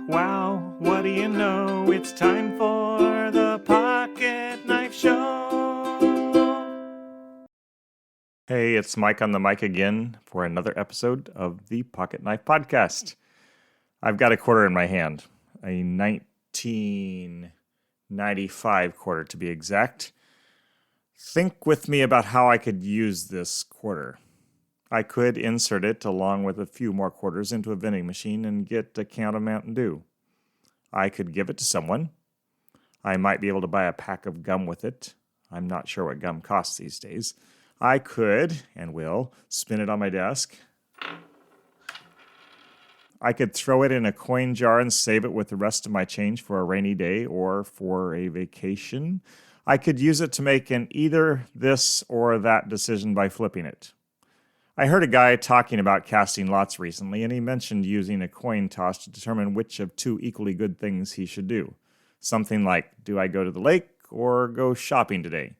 wow, what do you know? It's time for the Pocket Knife Show. Hey, it's Mike on the mic again for another episode of the Pocket Knife Podcast. I've got a quarter in my hand, a 1995 quarter to be exact. Think with me about how I could use this quarter. I could insert it along with a few more quarters into a vending machine and get a can of Mountain Dew. I could give it to someone. I might be able to buy a pack of gum with it. I'm not sure what gum costs these days. I could, and will, spin it on my desk. I could throw it in a coin jar and save it with the rest of my change for a rainy day or for a vacation. I could use it to make an either this or that decision by flipping it. I heard a guy talking about casting lots recently, and he mentioned using a coin toss to determine which of two equally good things he should do. Something like, do I go to the lake or go shopping today?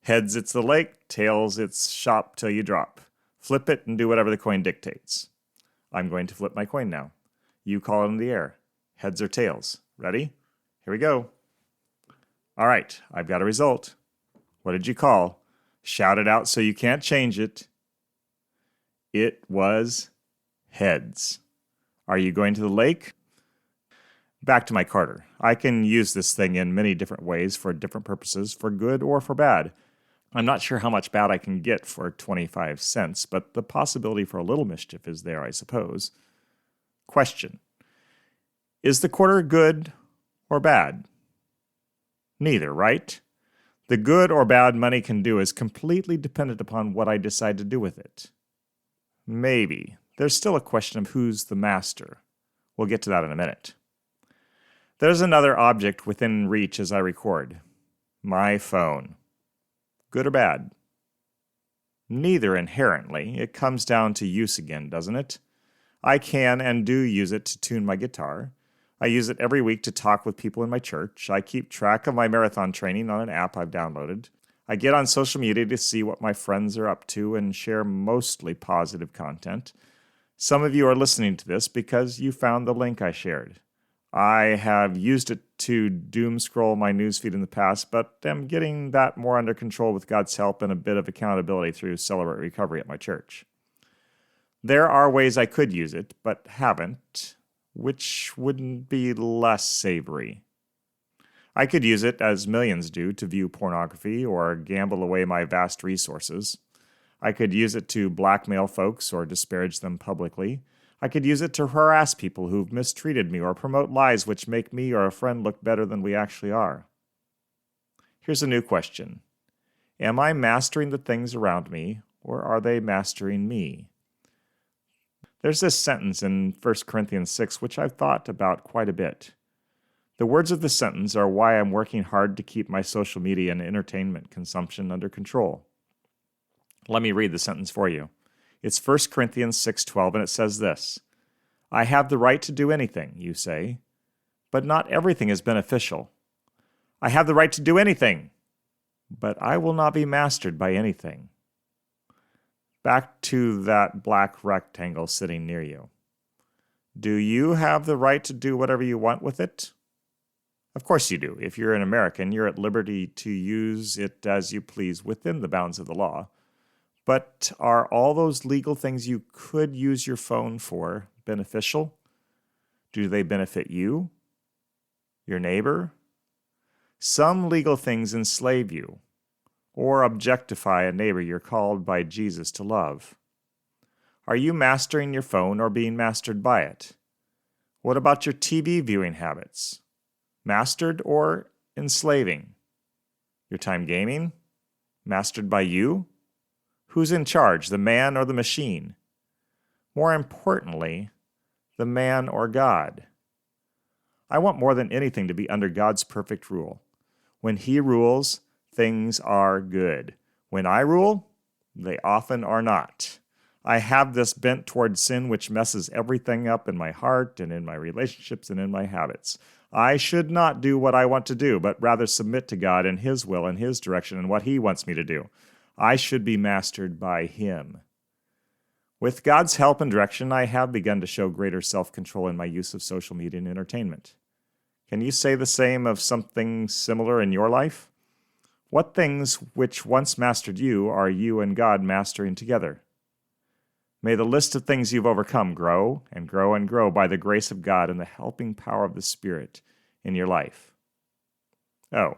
Heads, it's the lake. Tails, it's shop till you drop. Flip it and do whatever the coin dictates. I'm going to flip my coin now. You call it in the air. Heads or tails. Ready? Here we go. All right, I've got a result. What did you call? Shout it out so you can't change it. It was heads. Are you going to the lake? Back to my Carter. I can use this thing in many different ways for different purposes, for good or for bad. I'm not sure how much bad I can get for 25 cents, but the possibility for a little mischief is there, I suppose. Question. Is the quarter good or bad? Neither, right? The good or bad money can do is completely dependent upon what I decide to do with it. Maybe. There's still a question of who's the master. We'll get to that in a minute. There's another object within reach as I record. My phone. Good or bad? Neither inherently. It comes down to use again, doesn't it? I can and do use it to tune my guitar. I use it every week to talk with people in my church. I keep track of my marathon training on an app I've downloaded. I get on social media to see what my friends are up to and share mostly positive content. Some of you are listening to this because you found the link I shared. I have used it to doom scroll my newsfeed in the past, but am getting that more under control with God's help and a bit of accountability through Celebrate Recovery at my church. There are ways I could use it, but haven't, which wouldn't be less savory. I could use it, as millions do, to view pornography or gamble away my vast resources. I could use it to blackmail folks or disparage them publicly. I could use it to harass people who've mistreated me or promote lies which make me or a friend look better than we actually are. Here's a new question. Am I mastering the things around me, or are they mastering me? There's this sentence in 1 Corinthians 6 which I've thought about quite a bit. The words of the sentence are why I'm working hard to keep my social media and entertainment consumption under control. Let me read the sentence for you. It's 1 Corinthians 6:12, and it says this. I have the right to do anything, you say, but not everything is beneficial. I have the right to do anything, but I will not be mastered by anything. Back to that black rectangle sitting near you. Do you have the right to do whatever you want with it? Of course you do. If you're an American, you're at liberty to use it as you please within the bounds of the law. But are all those legal things you could use your phone for beneficial? Do they benefit you? Your neighbor? Some legal things enslave you or objectify a neighbor you're called by Jesus to love. Are you mastering your phone or being mastered by it? What about your TV viewing habits? Mastered or enslaving? Your time gaming? Mastered by you? Who's in charge, the man or the machine? More importantly, the man or God? I want more than anything to be under God's perfect rule. When He rules, things are good. When I rule, they often are not. I have this bent toward sin which messes everything up in my heart and in my relationships and in my habits. I should not do what I want to do, but rather submit to God and His will and His direction and what He wants me to do. I should be mastered by Him. With God's help and direction, I have begun to show greater self-control in my use of social media and entertainment. Can you say the same of something similar in your life? What things which once mastered you are you and God mastering together? May the list of things you've overcome grow and grow and grow by the grace of God and the helping power of the Spirit in your life. Oh,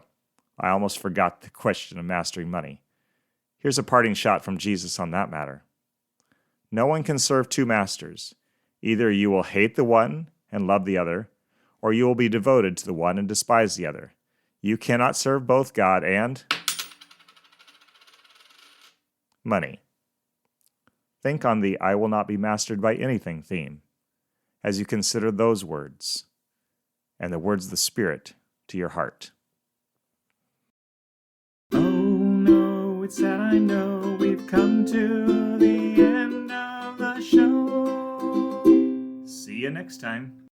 I almost forgot the question of mastering money. Here's a parting shot from Jesus on that matter. No one can serve two masters. Either you will hate the one and love the other, or you will be devoted to the one and despise the other. You cannot serve both God and money. Think on the I will not be mastered by anything theme as you consider those words and the words of the Spirit to your heart. Oh no, it's sad I know we've come to the end of the show. See you next time.